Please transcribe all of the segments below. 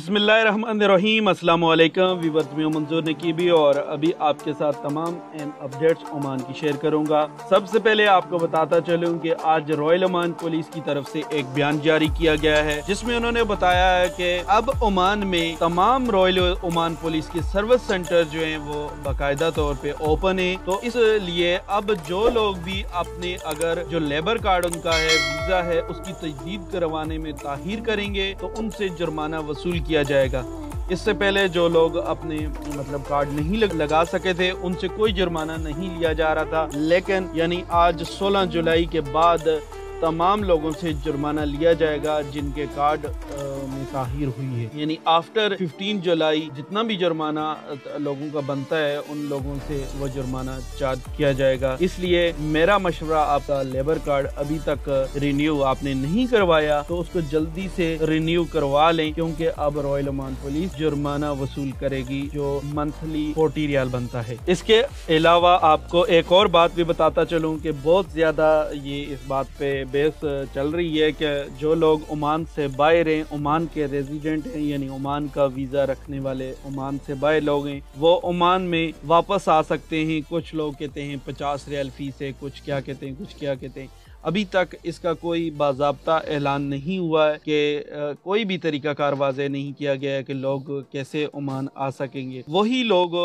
बिस्मिल्लाहिर्रहमानिर्रहीम। अस्सलाम वालेकुम व्यूअर्स, मैं मंजूर नकीबी और अभी आपके साथ तमाम अहम अपडेट्स ओमान की शेयर करूंगा। सबसे पहले आपको बताता चलूं कि आज रॉयल ओमान पुलिस की तरफ से एक बयान जारी किया गया है जिसमें उन्होंने बताया है कि अब ओमान में तमाम रॉयल ओमान पुलिस के सर्विस सेंटर जो हैं वो बाकायदा तौर पे ओपन है। तो इसलिए अब जो लोग भी अपने अगर जो लेबर कार्ड उनका है, वीजा है, उसकी तजदीद करवाने में ताखीर करेंगे तो उनसे जुर्माना वसूल किया जाएगा। इससे पहले जो लोग अपने कार्ड नहीं लगा सके थे उनसे कोई जुर्माना नहीं लिया जा रहा था, लेकिन यानी आज 16 जुलाई के बाद तमाम लोगों से जुर्माना लिया जाएगा जिनके कार्ड में ताहीर हुई है। यानी आफ्टर 15 जुलाई जितना भी जुर्माना लोगों का बनता है उन लोगों से वो जुर्माना चार्ज किया जाएगा। इसलिए मेरा मशवरा, आपका लेबर कार्ड अभी तक रिन्यू आपने नहीं करवाया तो उसको जल्दी से रिन्यू करवा लें, क्योंकि अब रॉयल ओमान पुलिस जुर्माना वसूल करेगी जो मंथली 40 रियाल बनता है। इसके अलावा आपको एक और बात भी बताता चलूँ कि बहुत ज्यादा ये इस बात पे बेस चल रही है कि जो लोग ओमान से बाहर हैं, ओमान के रेजिडेंट हैं, यानी ओमान का वीजा रखने वाले ओमान से बाहर लोग हैं, वो ओमान में वापस आ सकते हैं। कुछ लोग कहते हैं 50 रियाल फीस है, कुछ क्या कहते हैं, कुछ क्या कहते हैं। अभी तक इसका कोई बाज़ाब्ता ऐलान नहीं हुआ है कि कोई भी तरीक़ाकार वाज़े नहीं किया गया है कि लोग कैसे ओमान आ सकेंगे। वही लोग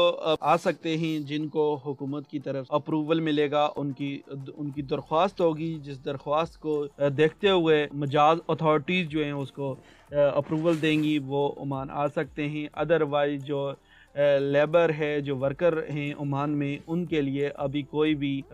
आ सकते हैं जिनको हुकूमत की तरफ अप्रूवल मिलेगा, उनकी दरख्वास्त होगी, जिस दरख्वास्त को देखते हुए मजाज अथॉरिटीज़ जो हैं उसको अप्रूवल देंगी वो ओमान आ सकते हैं। अदरवाइज जो लेबर है, जो वर्कर हैं ओमान में, उनके लिए अभी कोई भी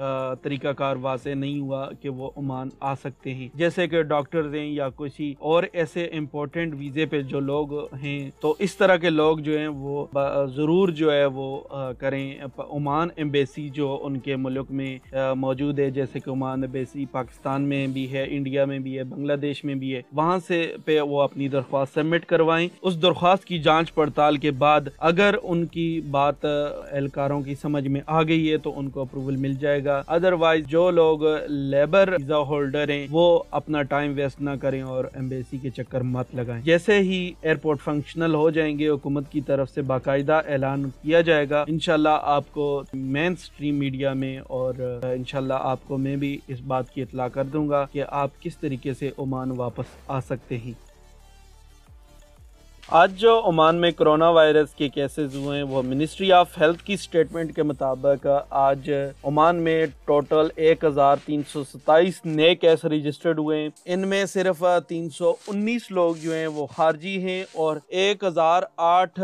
तरीक़ाकार वाज़े नहीं हुआ कि वो ओमान आ सकते हैं। जैसे कि डॉक्टर्स हैं या किसी और ऐसे इम्पोर्टेंट वीज़े पे जो लोग हैं, तो इस तरह के लोग जो हैं वो ज़रूर जो है वो करें। ओमान एम्बेसी जो उनके मुल्क में मौजूद है, जैसे कि ओमान एम्बेसी पाकिस्तान में भी है, इंडिया में भी है, बांग्लादेश में भी है, वहाँ से पे वो अपनी दरख्वास्त सबमिट करवाएं। उस दरख्वास्त की जाँच पड़ताल के बाद अगर उनकी बात एहलकारों की समझ में आ गई है तो उनको अप्रूवल मिल जाएगा। अदरवाइज जो लोग लेबर वीजा होल्डर हैं वो अपना टाइम वेस्ट ना करें और एम्बेसी के चक्कर मत लगाएं। जैसे ही एयरपोर्ट फंक्शनल हो जाएंगे, हुकूमत की तरफ से बाकायदा ऐलान किया जाएगा, इंशाल्लाह आपको मेन स्ट्रीम मीडिया में और इंशाल्लाह आपको मैं भी इस बात की इत्तला कर दूंगा कि आप किस तरीके से ओमान वापस आ सकते हैं। आज जो ओमान में कोरोना वायरस के केसेस हुए हैं वो मिनिस्ट्री ऑफ हेल्थ की स्टेटमेंट के मुताबिक आज ओमान में टोटल 1327 नए केस रजिस्टर्ड हुए हैं। इनमें सिर्फ 319 लोग जो हैं वो खारजी हैं और 1008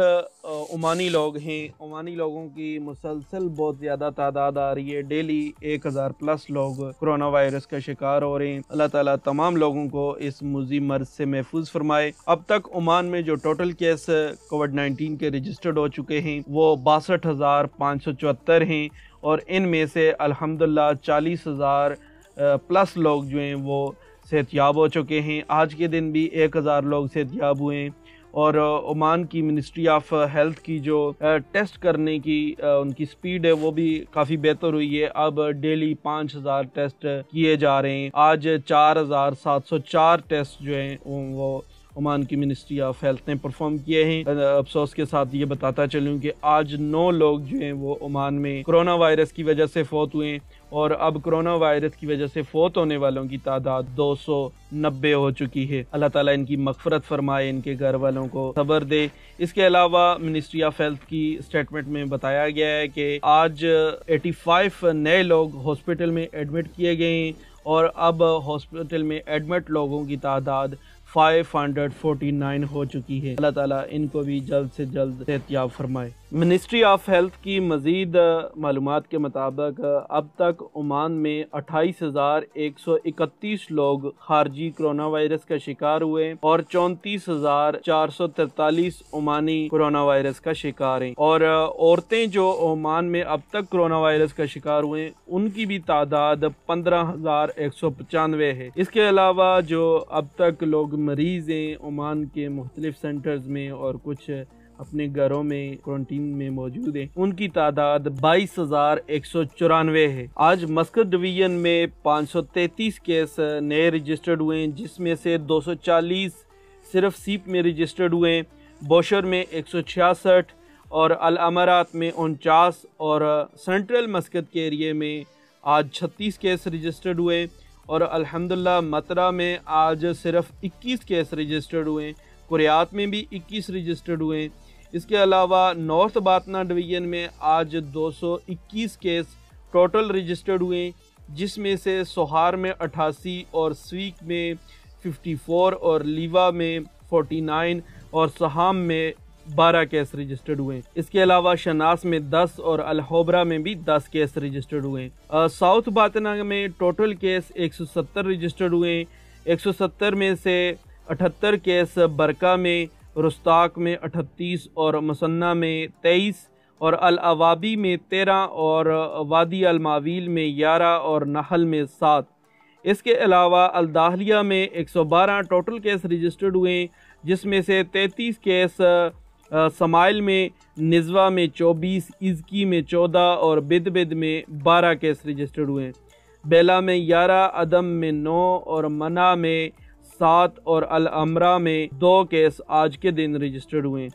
ओमानी लोग हैं। ओमानी लोगों की मुसलसल बहुत ज़्यादा तादाद आ रही है, डेली 1000 प्लस लोग कोरोना वायरस का शिकार हो रहे हैं। अल्लाह ताला तमाम लोगों को इस मुज़ी मर्ज से महफूज फरमाए। अब तक ओमान में जो टोटल केस कोविड-19 के रजिस्टर्ड हो चुके हैं वो 62,574 हैं और इनमें से अल्हम्दुलिल्लाह 40,000 प्लस लोग जो हैं वो सेहतयाब हो चुके हैं। आज के दिन भी 1000 लोग सेहतयाब हुए हैं और ओमान की मिनिस्ट्री ऑफ हेल्थ की जो टेस्ट करने की उनकी स्पीड है वो भी काफ़ी बेहतर हुई है। अब डेली 5000 टेस्ट किए जा रहे हैं। आज 4704 टेस्ट जो हैं वो ओमान की मिनिस्ट्री ऑफ हेल्थ ने परफॉर्म किए हैं। अफसोस के साथ ये बताता चलूँ कि आज 9 लोग जो हैं वो ओमान में कोरोना वायरस की वजह से फौत हुए हैं और अब कोरोना वायरस की वजह से फौत होने वालों की तादाद 290 हो चुकी है। अल्लाह ताला इनकी मगफरत फरमाए, इनके घर वालों को सब्र दे। इसके अलावा मिनिस्ट्री ऑफ हेल्थ की स्टेटमेंट में बताया गया है कि आज 85 नए लोग हॉस्पिटल में एडमिट किए गए हैं और अब हॉस्पिटल में एडमिट लोगों की तादाद 549 हो चुकी है। अल्लाह ताला इनको भी जल्द से जल्द सेहतयाब फरमाए। मिनिस्ट्री ऑफ हेल्थ की मजीद मालूमात के मुताबिक अब तक ओमान में 28,131 लोग खारजी कोरोना वायरस का शिकार हुए और 34,443 ओमानी कोरोना वायरस का शिकार हैं और औरतें जो ओमान में अब तक कोरोना वायरस का शिकार हुए उनकी भी तादाद 15,195 है। इसके अलावा जो अब तक लोग मरीज हैं ओमान के मुख्तलिफ सेंटर्स में और कुछ अपने घरों में क्वारंटीन में मौजूद हैं, उनकी तादाद 22,194 है। आज मस्कत डिवीजन में 533 केस नए रजिस्टर्ड हुए हैं, जिसमें से 240 सिर्फ सीप में रजिस्टर्ड हुए हैं, बोशर में 166 और अल अमारात में 49 और सेंट्रल मस्कत के एरिए में आज 36 केस रजिस्टर्ड हुए और अल्हम्दुलिल्लाह मतरा में आज सिर्फ 21 केस रजिस्टर्ड हुए। कुरियात में भी 21 रजिस्टर्ड हुए। इसके अलावा नॉर्थ बातना डिवीज़न में आज 221 केस टोटल रजिस्टर्ड हुए, जिसमें से सोहार में 88 और स्वीक में 54 और लीवा में 49 और सहाम में 12 केस रजिस्टर्ड हुए। इसके अलावा शनास में 10 और अलहोबरा में भी 10 केस रजिस्टर्ड हुए। साउथ बातना में टोटल केस 170 रजिस्टर्ड हुए। 170 में से 78 केस बरका में, रुस्ताक में 38 और मुसन्ना में 23 और अल अवाबी में 13 और वादी अल मावील में 11 और नहल में 7। इसके अलावा अल दाहलिया में 112 टोटल केस रजिस्टर्ड हुए, जिसमें से 33 केस समाइल में, निज़वा में 24, इज़की में 14 और बिद में 12 केस रजिस्टर्ड हुए। बेला में 11, अदम में 9 और मना में 7 और अल अमरा में 2 केस आज के दिन रजिस्टर्ड हुए।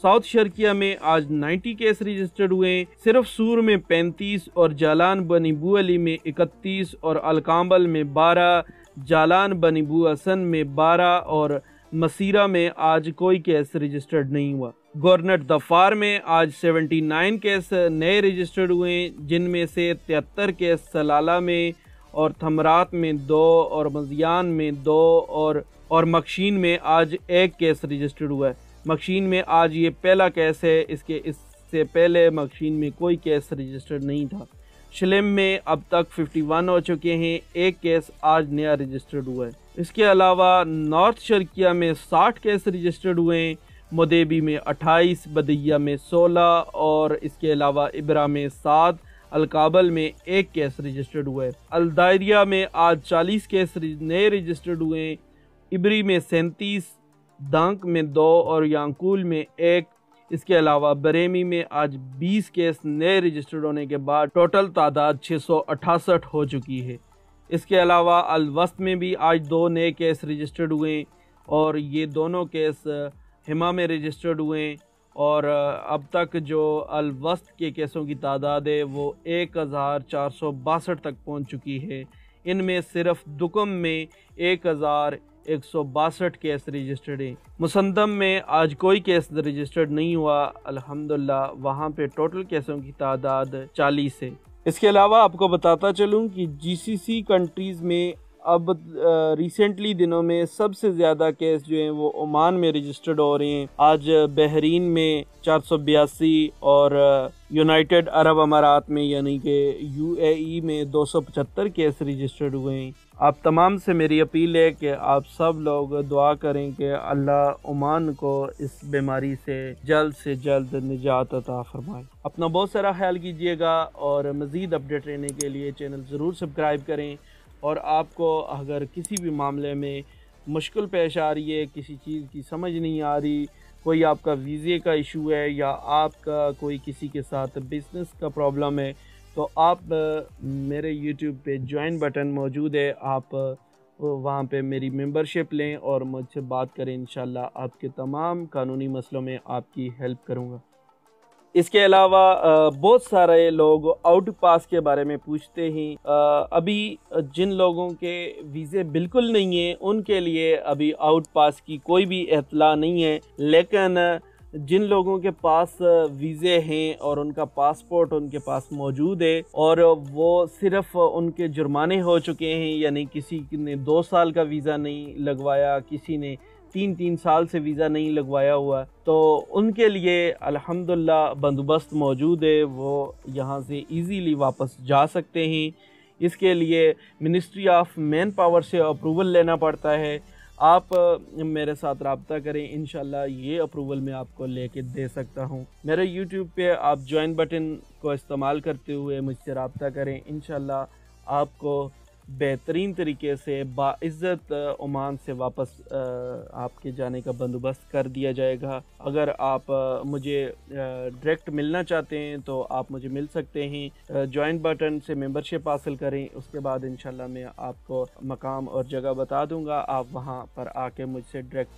साउथ शर्किया में आज 90 केस रजिस्टर्ड हुए। सिर्फ सूर में 35 और जालान बनी बू अली में 31 और अलकाम्बल में 12, जालान बनी बू हसन में 12 और मसीरा में आज कोई केस रजिस्टर्ड नहीं हुआ। गवर्नर दफार में आज 79 केस नए रजिस्टर्ड हुए, जिनमें से 73 केस सलाला में और थमरात में 2 और मजियान में 2 और मकशीन में आज 1 केस रजिस्टर्ड हुआ है। मकशीन में आज ये पहला केस है, इससे पहले मकशीन में कोई केस रजिस्टर्ड नहीं था। शलेम में अब तक 51 हो चुके हैं, 1 केस आज नया रजिस्टर्ड हुआ है। इसके अलावा नॉर्थ शर्किया में 60 केस रजिस्टर्ड हुए हैं, मुदेबी में 28, बदिया में 16 और इसके अलावा इब्रा में 7, अलकाबल में 1 केस रजिस्टर्ड हुआ है। अलदायरिया में आज 40 केस नए रजिस्टर्ड हुए हैं, इबरी में 37, दांक में 2 और यांकूल में 1। इसके अलावा बरेमी में आज 20 केस नए रजिस्टर्ड होने के बाद टोटल तादाद 668 हो चुकी है। इसके अलावा अलवस्त में भी आज 2 नए केस रजिस्टर्ड हुए और ये दोनों केस हिमा में रजिस्टर्ड हुए और अब तक जो अलवस्त के केसों की तादाद है वो 1462 तक पहुंच चुकी है। इनमें सिर्फ दुकम में 1162 केस रजिस्टर्ड हैं। मुसंदम में आज कोई केस रजिस्टर्ड नहीं हुआ अल्हम्दुलिल्लाह, वहाँ पे टोटल केसों की तादाद 40 है। इसके अलावा आपको बताता चलूँ कि जीसीसी कंट्रीज़ में अब रिसेंटली दिनों में सबसे ज़्यादा केस जो हैं वो ओमान में रजिस्टर्ड हो रहे हैं। आज बहरीन में 482 और यूनाइटेड अरब अमारात में यानी कि यूएई में 275 केस रजिस्टर्ड हुए हैं। आप तमाम से मेरी अपील है कि आप सब लोग दुआ करें कि अल्लाह ओमान को इस बीमारी से जल्द निजात अता फरमाए। अपना बहुत सारा ख्याल कीजिएगा और मज़ीद अपडेट रहने के लिए चैनल ज़रूर सब्सक्राइब करें। और आपको अगर किसी भी मामले में मुश्किल पेश आ रही है, किसी चीज़ की समझ नहीं आ रही, कोई आपका वीज़े का इशू है या आपका कोई किसी के साथ बिज़नेस का प्रॉब्लम है, तो आप मेरे यूट्यूब पे ज्वाइन बटन मौजूद है, आप वहाँ पे मेरी मेंबरशिप लें और मुझसे बात करें। इंशाल्लाह आपके तमाम कानूनी मसलों में आपकी हेल्प करूँगा। इसके अलावा बहुत सारे लोग आउट पास के बारे में पूछते हैं। अभी जिन लोगों के वीज़े बिल्कुल नहीं है उनके लिए अभी आउट पास की कोई भी इत्तला नहीं है, लेकिन जिन लोगों के पास वीज़े हैं और उनका पासपोर्ट उनके पास मौजूद है और वो सिर्फ उनके जुर्माने हो चुके हैं, यानी किसी ने 2 साल का वीज़ा नहीं लगवाया, किसी ने 3 साल से वीज़ा नहीं लगवाया हुआ, तो उनके लिए अल्हम्दुलिल्लाह बंदोबस्त मौजूद है, वो यहाँ से इजीली वापस जा सकते हैं। इसके लिए मिनिस्ट्री ऑफ मैन पावर से अप्रूवल लेना पड़ता है। आप मेरे साथ रब्ता करें, इंशाल्लाह ये अप्रूवल मैं आपको लेके दे सकता हूँ। मेरे यूट्यूब पे आप ज्वाइन बटन को इस्तेमाल करते हुए मुझसे रब्ता करें, इंशाल्लाह आपको बेहतरीन तरीके से बाइज़्ज़त ओमान से वापस आपके जाने का बंदोबस्त कर दिया जाएगा। अगर आप मुझे डायरेक्ट मिलना चाहते हैं तो आप मुझे मिल सकते हैं। जॉइन बटन से मेंबरशिप हासिल करें, उसके बाद इंशाल्लाह मैं आपको मकाम और जगह बता दूंगा, आप वहां पर आके मुझसे डायरेक्ट